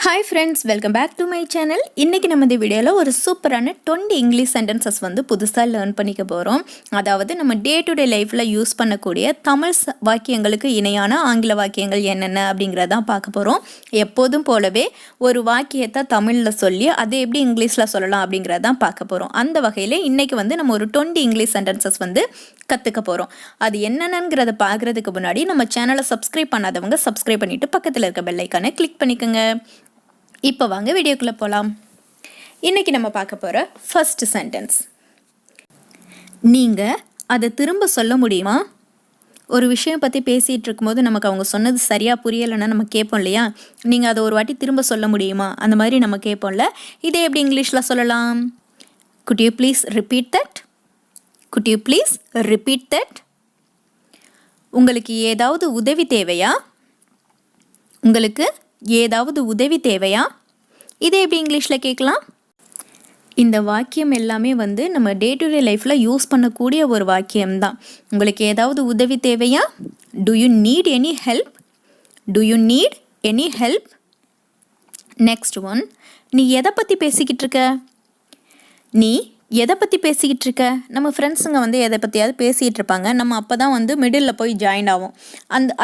Hi friends, welcome back to my channel. இன்னைக்கு நம்ம இந்த வீடியோல ஒரு சூப்பரான 20 இங்கிலீஷ் சென்டென்சஸ் புதுசா லேர்ன் பண்ணிக்க போறோம். அதாவது நம்ம டே டு டே லைஃப்ல யூஸ் பண்ணக்கூடிய தமிழ் வாக்கியங்களுக்கு இணையான ஆங்கில வாக்கியங்கள் என்னென்ன அப்படிங்கறத பார்க்க போறோம். எப்போதும் போலவே ஒரு வாக்கியத்தை தமிழ்ல சொல்லி அதை எப்படி இங்கிலீஷ்ல சொல்லலாம் அப்படிங்கறத பார்க்க போறோம். அந்த வகையில இன்னைக்கு நம்ம ஒரு 20 இங்கிலீஷ் சென்டென்சஸ் கத்துக்க போறோம். அது என்னென்னங்கறத பார்க்கிறதுக்கு முன்னாடி நம்ம சேனலை சப்ஸ்கிரைப் பண்ணாதவங்க சப்ஸ்கிரைப் பண்ணிட்டு பக்கத்துல இருக்க பெல் ஐகானை கிளிக் பண்ணிக்கங்க. இப்போ வாங்க வீடியோக்குள்ள போலாம். இன்னைக்கு நம்ம பார்க்க போற ஃபர்ஸ்ட் சென்டென்ஸ். நீங்க அதை திரும்ப சொல்ல முடியுமா? ஒரு விஷயம் பத்தி பேசிட்டு இருக்கும்போது நமக்கு அவங்க சொன்னது சரியா புரியலைன்னா நம்ம கேட்போம் இல்லையா? நீங்க அதை ஒரு வாட்டி திரும்ப சொல்ல முடியுமா? அந்த மாதிரி நம்ம கேட்போம்ல. இதை எப்படி இங்கிலீஷ்ல சொல்லலாம்? Could you please repeat that? Could you please repeat that? உங்களுக்கு ஏதாவது உதவி தேவையா? உங்களுக்கு ஏதாவது உதவி தேவையா? இதை எப்படி இங்கிலீஷில் கேட்கலாம்? இந்த வாக்கியம் எல்லாமே நம்ம டே டு டே லைஃப்பில் யூஸ் பண்ணக்கூடிய ஒரு வாக்கியம்தான். உங்களுக்கு ஏதாவது உதவி தேவையா? Do you need any help? Do you need any help? Next one. நீ எதை பற்றி பேசிக்கிட்டு இருக்க? நீ எதை பற்றி பேசிக்கிட்டு இருக்க? நம்ம ஃப்ரெண்ட்ஸுங்க எதை பற்றியாவது பேசிகிட்டு இருப்பாங்க. நம்ம அப்போ தான் மிடில் போய் ஜாயின் ஆகும்.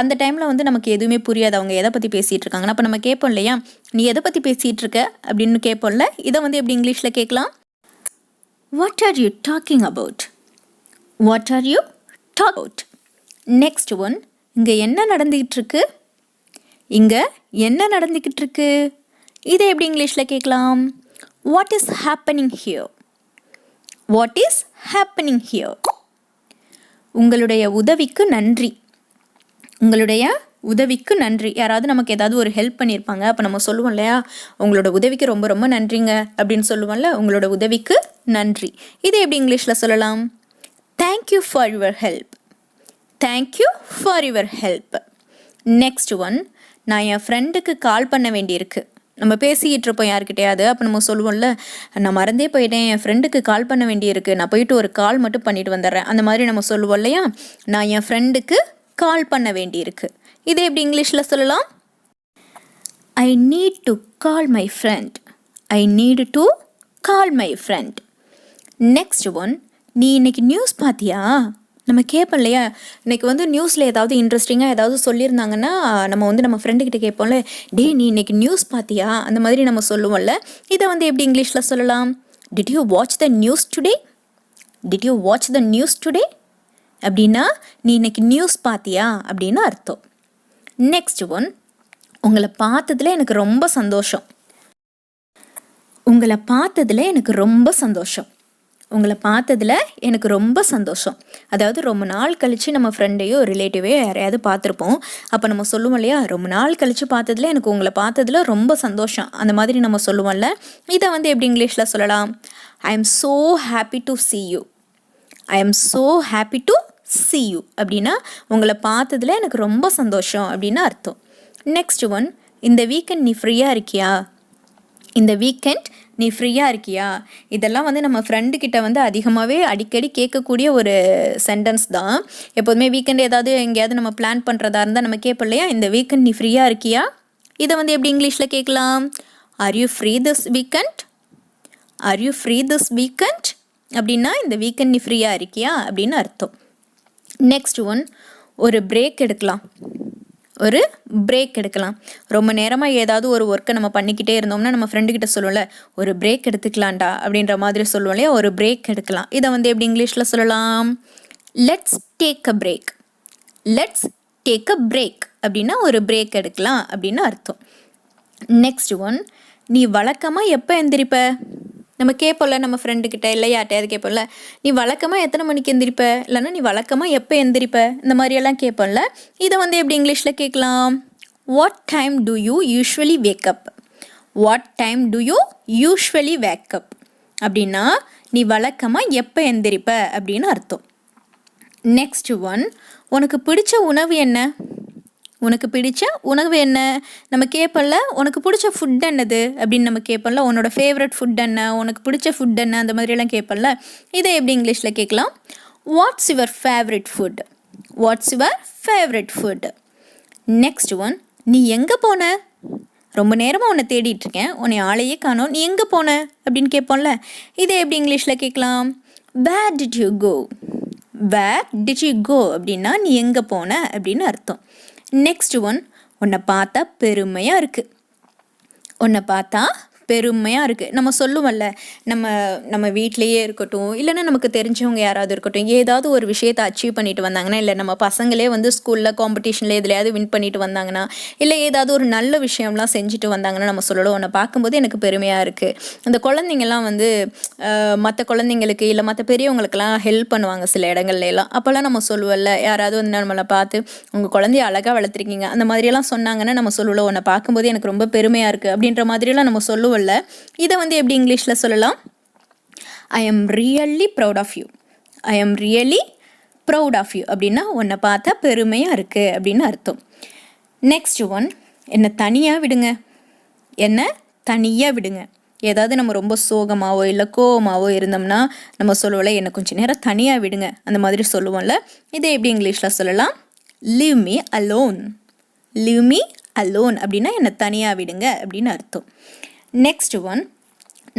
அந்த டைமில் நமக்கு எதுவுமே புரியாது அவங்க எதை பற்றி பேசிகிட்டு இருக்காங்கன்னு. அப்போ நம்ம கேட்போம் இல்லையா, நீ எதை பற்றி பேசிகிட்டு இருக்க அப்படின்னு கேட்போம்ல. இதை எப்படி இங்கிலீஷில் கேட்கலாம்? What are you talking about? What are you talk about? Next one. இங்கே என்ன நடந்துக்கிட்டு இருக்கு? இங்கே என்ன நடந்துக்கிட்டு இருக்கு? இதை எப்படி இங்கிலீஷில் கேட்கலாம்? What is happening here? What is happening here? உங்களுடைய உதவிக்கு நன்றி. உங்களுடைய உதவிக்கு நன்றி. யாராவது நமக்கு ஏதாவது ஒரு ஹெல்ப் பண்ணியிருப்பாங்க. அப்போ நம்ம சொல்லுவோம் இல்லையா, உங்களோட உதவிக்கு ரொம்ப ரொம்ப நன்றிங்க அப்படின்னு சொல்லுவோம்ல. உங்களோட உதவிக்கு நன்றி. இதை எப்படி இங்கிலீஷில் சொல்லலாம்? Thank you for your help. Thank you for your help. Next one. நான் என் ஃப்ரெண்டுக்கு கால் பண்ண வேண்டியிருக்கு. நம்ம பேசிக்கிட்டு இருப்போம் யாருக்கிட்டையாவது. அப்போ நம்ம சொல்லுவோம்ல, நான் மறந்தே போயிட்டேன், என் ஃப்ரெண்டுக்கு கால் பண்ண வேண்டியிருக்கு, நான் போயிட்டு ஒரு கால் மட்டும் பண்ணிட்டு வந்துடுறேன். அந்த மாதிரி நம்ம சொல்லுவோம் இல்லையா, நான் என் ஃப்ரெண்டுக்கு கால் பண்ண வேண்டியிருக்கு. இதை எப்படி இங்கிலீஷில் சொல்லலாம்? I need to call my friend. I need to call my friend. Next one. நீ இன்னைக்கு நியூஸ் பார்த்தியா? நம்ம கேட்போம் இல்லையா, இன்னைக்கு நியூஸில் ஏதாவது இன்ட்ரெஸ்டிங்காக ஏதாவது சொல்லியிருந்தாங்கன்னா நம்ம நம்ம ஃப்ரெண்டுக்கிட்ட கேட்போம்ல, டே நீ இன்னைக்கு நியூஸ் பார்த்தியா? அந்த மாதிரி நம்ம சொல்லுவோம்ல. இதை எப்படி இங்கிலீஷில் சொல்லலாம்? Did you watch the news today? Did you watch the news today? அப்படின்னா நீ இன்னைக்கு நியூஸ் பார்த்தியா அப்படின்னு அர்த்தம். Next one. உங்களை பார்த்ததுல எனக்கு ரொம்ப சந்தோஷம். உங்களை பார்த்ததுல எனக்கு ரொம்ப சந்தோஷம். உங்களை பார்த்ததில் எனக்கு ரொம்ப சந்தோஷம். அதாவது ரொம்ப நாள் கழித்து நம்ம ஃப்ரெண்டையோ ரிலேட்டிவையோ யாரையாவது பார்த்துருப்போம். அப்போ நம்ம சொல்லுவோம் இல்லையா, ரொம்ப நாள் கழித்து பார்த்ததில் எனக்கு உங்களை பார்த்ததில் ரொம்ப சந்தோஷம். அந்த மாதிரி நம்ம சொல்லுவோம்ல. இதை எப்படி இங்கிலீஷில் சொல்லலாம்? I am so happy to see you. I am so happy to see you அப்படின்னா உங்களை பார்த்ததில் எனக்கு ரொம்ப சந்தோஷம் அப்படின்னு அர்த்தம். Next one. இந்த வீக்கெண்ட் நீ ஃப்ரீயாக இருக்கியா? இந்த வீக்கெண்ட் நீ ஃப்ரீயாக இருக்கியா? இதெல்லாம் நம்ம ஃப்ரெண்டுக்கிட்ட அதிகமாகவே அடிக்கடி கேட்கக்கூடிய ஒரு சென்டென்ஸ் தான். எப்போதுமே வீக்கெண்ட் ஏதாவது எங்கேயாவது நம்ம பிளான் பண்ணுறதா இருந்தால் நம்ம கேட்போம் இல்லையா, இந்த வீக்கெண்ட் நீ ஃப்ரீயாக இருக்கியா? இதை எப்படி இங்கிலீஷில் கேட்கலாம்? Are you free this weekend? Are you free this weekend அப்படின்னா இந்த வீக்கெண்ட் நீ ஃப்ரீயாக இருக்கியா அப்படின்னு அர்த்தம். Next one. ஒரு பிரேக் எடுக்கலாம். ஒரு பிரேக் எடுக்கலாம். ரொம்ப நேரமாக ஏதாவது ஒரு ஒர்க்கை நம்ம பண்ணிக்கிட்டே இருந்தோம்னா நம்ம ஃப்ரெண்டுக்கிட்ட சொல்லுவோம்ல, ஒரு பிரேக் எடுத்துக்கலாம்டா அப்படின்ற மாதிரி சொல்லுவோம் இல்லையா, ஒரு பிரேக் எடுக்கலாம். இதை எப்படி இங்கிலீஷில் சொல்லலாம்? Let's take a break. Let's take a break அப்படின்னா ஒரு பிரேக் எடுக்கலாம் அப்படின்னு அர்த்தம். Next one. நீ வழக்கமாக எப்போ எந்திரிப்ப? நம்ம கேட்போம்ல நம்ம ஃப்ரெண்டுக்கிட்ட இல்லை யார்ட்டையாவது கேட்போம்ல, நீ வழக்கமாக எத்தனை மணிக்கு எந்திரிப்ப, இல்லைன்னா நீ வழக்கமாக எப்போ எந்திரிப்ப, இந்த மாதிரியெல்லாம் கேட்போம்ல. இதை எப்படி இங்கிலீஷில் கேட்கலாம்? What time to you usually wake up? What time to you usually wake up அப்படின்னா நீ வழக்கமாக எப்போ எந்திரிப்ப அப்படின்னு அர்த்தம். Next one. உனக்கு பிடிச்ச உணவு என்ன? உனக்கு பிடிச்ச உணவு என்ன? நம்ம கேட்போம்ல, உனக்கு பிடிச்ச ஃபுட் என்னது அப்படின்னு நம்ம கேட்போம்ல. உன்னோட ஃபேவரட் ஃபுட் என்ன, உனக்கு பிடிச்ச ஃபுட் என்ன, அந்த மாதிரியெல்லாம் கேட்போம்ல. இதை எப்படி இங்கிலீஷில் கேட்கலாம்? What's your favourite food? What's your favourite food? Next one. நீ எங்கே போன? ரொம்ப நேரமாக உன்னை தேடிட்டுருக்கேன், உன்னை ஆளையே காணோம், நீ எங்கே போன அப்படின்னு கேட்போம்ல. இதை எப்படி இங்கிலீஷில் கேட்கலாம்? Where did you go? Where did you go அப்படின்னா நீ எங்கே போன அப்படின்னு அர்த்தம். நெக்ஸ்ட் ஒன், உன்னை பார்த்தா பெருமையாக இருக்குது. உன்னை பார்த்தா பெருமையாக இருக்குது. நம்ம சொல்லுவோம்ல, நம்ம வீட்டிலையே இருக்கட்டும், இல்லைன்னா நமக்கு தெரிஞ்சவங்க யாராவது இருக்கட்டும், ஏதாவது ஒரு விஷயத்தை அச்சீவ் பண்ணிட்டு வந்தாங்கன்னா, இல்லை நம்ம பசங்களே வந்து ஸ்கூலில் காம்படிஷனில் எதுலையாவது வின் பண்ணிட்டு வந்தாங்கன்னா, இல்லை ஏதாவது ஒரு நல்ல விஷயம்லாம் செஞ்சுட்டு வந்தாங்கன்னா நம்ம சொல்லலாம், உன்னை பார்க்கும்போது எனக்கு பெருமையாக இருக்குது. அந்த குழந்தைங்கள்லாம் வந்து மற்ற குழந்தைங்களுக்கு இல்லை மற்ற பெரியவங்களுக்கெல்லாம் ஹெல்ப் பண்ணுவாங்க சில இடங்கள்லாம். அப்போல்லாம் நம்ம சொல்லுவோம்ல, யாராவது வந்து நம்மளை பார்த்து உங்கள் குழந்தைய அழகாக வளர்த்துருக்கீங்க அந்த மாதிரியெல்லாம் சொன்னாங்கன்னா நம்ம சொல்லுவோம், உன்னை பார்க்கும்போது எனக்கு ரொம்ப பெருமையாக இருக்குது அப்படின்ற மாதிரியெல்லாம் நம்ம சொல்லுவோம். இதை வந்து எப்படி இங்கிலீஷில் சொல்லலாம்? I am really proud of you. I am really proud of you அப்படின்னா உன்னை பார்த்தா பெருமையாக இருக்குது அப்படின்னு அர்த்தம். நெக்ஸ்ட் ஒன், என்னை தனியாக விடுங்க. என்னை தனியாக விடுங்க. ஏதாவது நம்ம ரொம்ப சோகமாகவோ இல்லை கோவமாகவோ இருந்தோம்னா நம்ம சொல்லுவோம்ல, என்னை கொஞ்சம் நேரம் தனியாக விடுங்க அந்த மாதிரி சொல்லுவோம்ல. இதை எப்படி இங்கிலீஷில் சொல்லலாம்? Leave me alone. Leave me alone அப்படின்னா என்னை தனியாக விடுங்க அப்படின்னு அர்த்தம். நெக்ஸ்ட் ஒன்,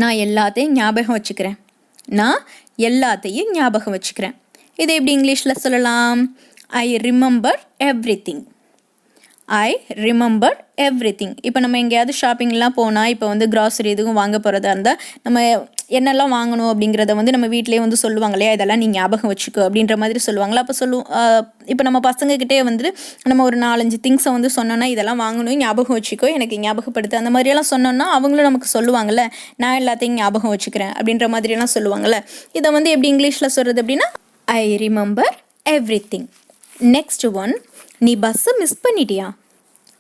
நான் எல்லாத்தையும் ஞாபகம் வச்சுக்கிறேன். நான் எல்லாத்தையும் ஞாபகம் வச்சுக்கிறேன். இதை எப்படி இங்கிலீஷில் சொல்லலாம்? I remember every thing. I remember every thing. இப்போ நம்ம எங்கேயாவது ஷாப்பிங்லாம் போனால், இப்போ வந்து கிராசரி எதுவும் வாங்க போகிறதா இருந்தால் நம்ம என்னெல்லாம் வாங்கணும் அப்படிங்கிறத வந்து நம்ம வீட்டிலே வந்து சொல்லுவாங்க இல்லையா, இதெல்லாம் நீ ஞாபகம் வச்சுக்கோ அப்படின்ற மாதிரி சொல்லுவாங்களா. அப்போ இப்போ நம்ம பசங்கக்கிட்டே வந்து நம்ம ஒரு 4-5 திங்ஸை வந்து சொன்னோன்னா, இதெல்லாம் வாங்கணும், ஞாபகம் வச்சுக்கோ, எனக்கு ஞாபகப்படுத்து அந்த மாதிரியெல்லாம் சொன்னோன்னா அவங்களும் நமக்கு சொல்லுவாங்கள்ல, நான் எல்லாத்தையும் ஞாபகம் வச்சுக்கிறேன் அப்படின்ற மாதிரியெல்லாம் சொல்லுவாங்கள்ல. இதை வந்து எப்படி இங்கிலீஷில் சொல்கிறது அப்படின்னா I remember every thing. Next one, நீ பஸ்ஸை மிஸ் பண்ணிட்டியா?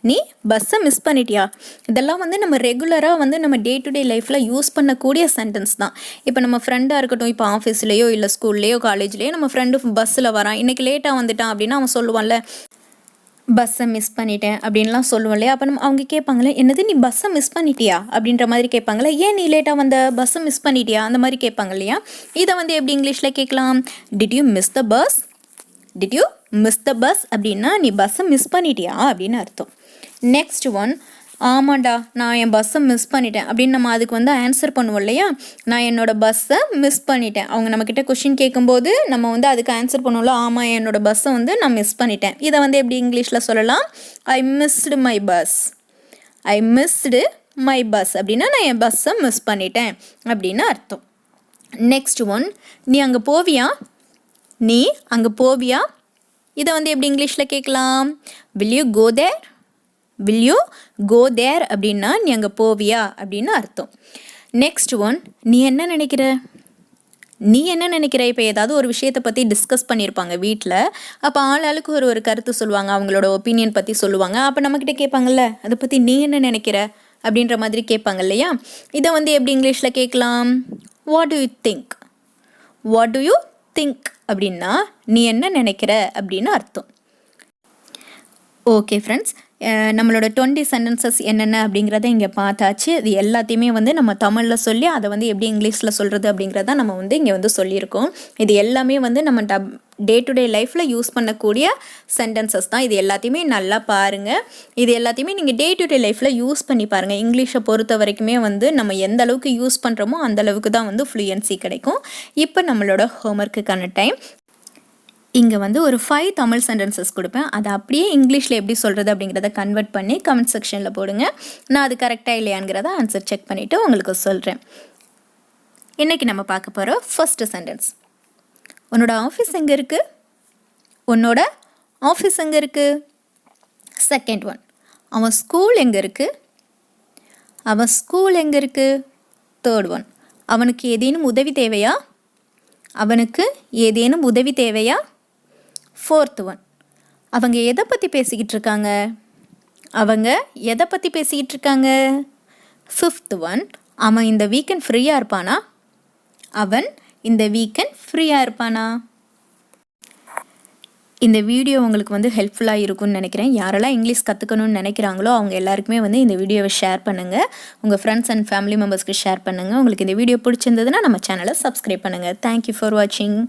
நீ பஸ்ஸை மிஸ் பண்ணிட்டியா? இதெல்லாம் வந்து நம்ம ரெகுலராக வந்து நம்ம டே டு டே லைஃப்பில் யூஸ் பண்ணக்கூடிய சென்டென்ஸ் தான். இப்போ நம்ம ஃப்ரெண்டாக இருக்கட்டும், இப்போ ஆஃபீஸ்லேயோ இல்லை ஸ்கூல்லையோ காலேஜ்லேயோ நம்ம ஃப்ரெண்டு பஸ்ஸில் வரான், இன்றைக்கி லேட்டாக வந்துட்டான் அப்படின்னா அவன் சொல்லுவான்ல, பஸ்ஸை மிஸ் பண்ணிட்டேன் அப்படின்லாம் சொல்லுவோம் இல்லையா. அப்போ நம்ம அவங்க கேட்பாங்களே, என்னது நீ பஸ்ஸை மிஸ் பண்ணிட்டியா அப்படின்ற மாதிரி கேட்பாங்களே, ஏன் நீ லேட்டாக வந்த, பஸ்ஸை மிஸ் பண்ணிட்டியா அந்த மாதிரி கேட்பாங்க இல்லையா. இதை வந்து எப்படி இங்கிலீஷில் கேட்கலாம்? Did you miss the bus? Did you miss the bus அப்படின்னா நீ பஸ்ஸை மிஸ் பண்ணிட்டியா அப்படின்னு அர்த்தம். நெக்ஸ்ட் ஒன், ஆமாண்டா நான் என் பஸ்ஸை மிஸ் பண்ணிட்டேன் அப்படின்னு நம்ம அதுக்கு வந்து ஆன்சர் பண்ணுவோம் இல்லையா. நான் என்னோடய பஸ்ஸை மிஸ் பண்ணிட்டேன். அவங்க நம்மக்கிட்ட கொஷின் கேட்கும்போது நம்ம வந்து அதுக்கு ஆன்சர் பண்ணுவோம்ல, ஆமாம் என்னோடய பஸ்ஸை வந்து நான் மிஸ் பண்ணிட்டேன். இதை வந்து எப்படி இங்கிலீஷில் சொல்லலாம்? I missed my bus. I missed my bus அப்படின்னா நான் என் பஸ்ஸை மிஸ் பண்ணிட்டேன் அப்படின்னு அர்த்தம். நெக்ஸ்ட் ஒன், நீ அங்கே போவியா? நீ அங்கே போவியா? இதை வந்து எப்படி இங்கிலீஷில் கேட்கலாம்? Will you go there? Will you go there அப்படின்னா நீ அங்கே போவியா அப்படின்னு அர்த்தம். நெக்ஸ்ட் ஒன், நீ என்ன நினைக்கிற? நீ என்ன நினைக்கிற? இப்போ ஏதாவது ஒரு விஷயத்தை பற்றி டிஸ்கஸ் பண்ணியிருப்பாங்க வீட்டில். அப்போ ஆளுக்கு ஒரு கருத்து சொல்லுவாங்க, அவங்களோட ஒப்பீனியன் பற்றி சொல்லுவாங்க. அப்போ நம்மக்கிட்ட கேட்பாங்கல்ல, அதை பற்றி நீ என்ன நினைக்கிற அப்படின்ற மாதிரி கேட்பாங்க இல்லையா. இதை வந்து எப்படி இங்கிலீஷில் கேட்கலாம்? What to you think? What to you think அப்படின்னா நீ என்ன நினைக்கிற அப்படின்னு அர்த்தம். ஓகே ஃப்ரெண்ட்ஸ், நம்மளோட 20 சென்டென்சஸ் என்னென்ன அப்படிங்கிறத இங்கே பார்த்தாச்சு. இது எல்லாத்தையுமே வந்து நம்ம தமிழில் சொல்லி அதை வந்து எப்படி இங்கிலீஷில் சொல்கிறது அப்படிங்கிறத நம்ம வந்து இங்கே வந்து சொல்லியிருக்கோம். இது எல்லாமே வந்து நம்ம டே டு டே லைஃப்பில் யூஸ் பண்ணக்கூடிய சென்டென்சஸ் தான். இது எல்லாத்தையுமே நல்லா பாருங்கள். இது எல்லாத்தையுமே நீங்கள் டே டு டே லைஃப்பில் யூஸ் பண்ணி பாருங்கள். இங்கிலீஷை பொறுத்த வரைக்குமே வந்து நம்ம எந்த அளவுக்கு யூஸ் பண்ணுறோமோ அந்தளவுக்கு தான் வந்து ஃப்ளூயன்சி கிடைக்கும். இப்போ நம்மளோட ஹோம்ஒர்க்குக்கான டைம். இங்கே வந்து ஒரு 5 தமிழ் சென்டென்சஸ் கொடுப்பேன். அதை அப்படியே இங்கிலீஷில் எப்படி சொல்கிறது அப்படிங்கிறத கன்வெர்ட் பண்ணி கமெண்ட் செக்ஷனில் போடுங்க. நான் அது கரெக்டாக இல்லையாங்கிறத ஆன்சர் செக் பண்ணிவிட்டு உங்களுக்கு சொல்கிறேன். இன்றைக்கி நம்ம பார்க்க போகிற ஃபர்ஸ்ட் சென்டென்ஸ், உன்னோட ஆஃபீஸ் எங்கே இருக்குது? உன்னோட ஆஃபீஸ் எங்கே இருக்குது? செகண்ட் ஒன், அவன் ஸ்கூல் எங்கே இருக்குது? அவன் ஸ்கூல் எங்கே இருக்குது? தேர்ட் ஒன், அவனுக்கு ஏதேனும் உதவி தேவையா? அவனுக்கு ஏதேனும் உதவி தேவையா? ஃபோர்த் ஒன், அவங்க எதை பற்றி பேசிக்கிட்டு இருக்காங்க? அவங்க எதை பற்றி பேசிக்கிட்டு இருக்காங்க? ஃபிஃப்த் ஒன், அவன் இந்த வீக்கெண்ட் ஃப்ரீயாக இருப்பானா? அவன் இந்த வீக்கெண்ட் ஃப்ரீயாக இருப்பானா? இந்த வீடியோ உங்களுக்கு வந்து ஹெல்ப்ஃபுல்லாக இருக்கும்னு நினைக்கிறேன். யாரெல்லாம் இங்கிலீஷ் கற்றுக்கணும்னு நினைக்கிறாங்களோ அவங்க எல்லாருக்குமே வந்து இந்த வீடியோவை ஷேர் பண்ணுங்கள். உங்கள் ஃப்ரெண்ட்ஸ் அண்ட் ஃபேமிலி மெம்பர்ஸ்க்கு ஷேர் பண்ணுங்கள். உங்களுக்கு இந்த வீடியோ பிடிச்சிருந்ததுன்னா நம்ம சேனலை சப்ஸ்கிரைப் பண்ணுங்கள். தேங்க்யூ ஃபார் வாட்சிங்.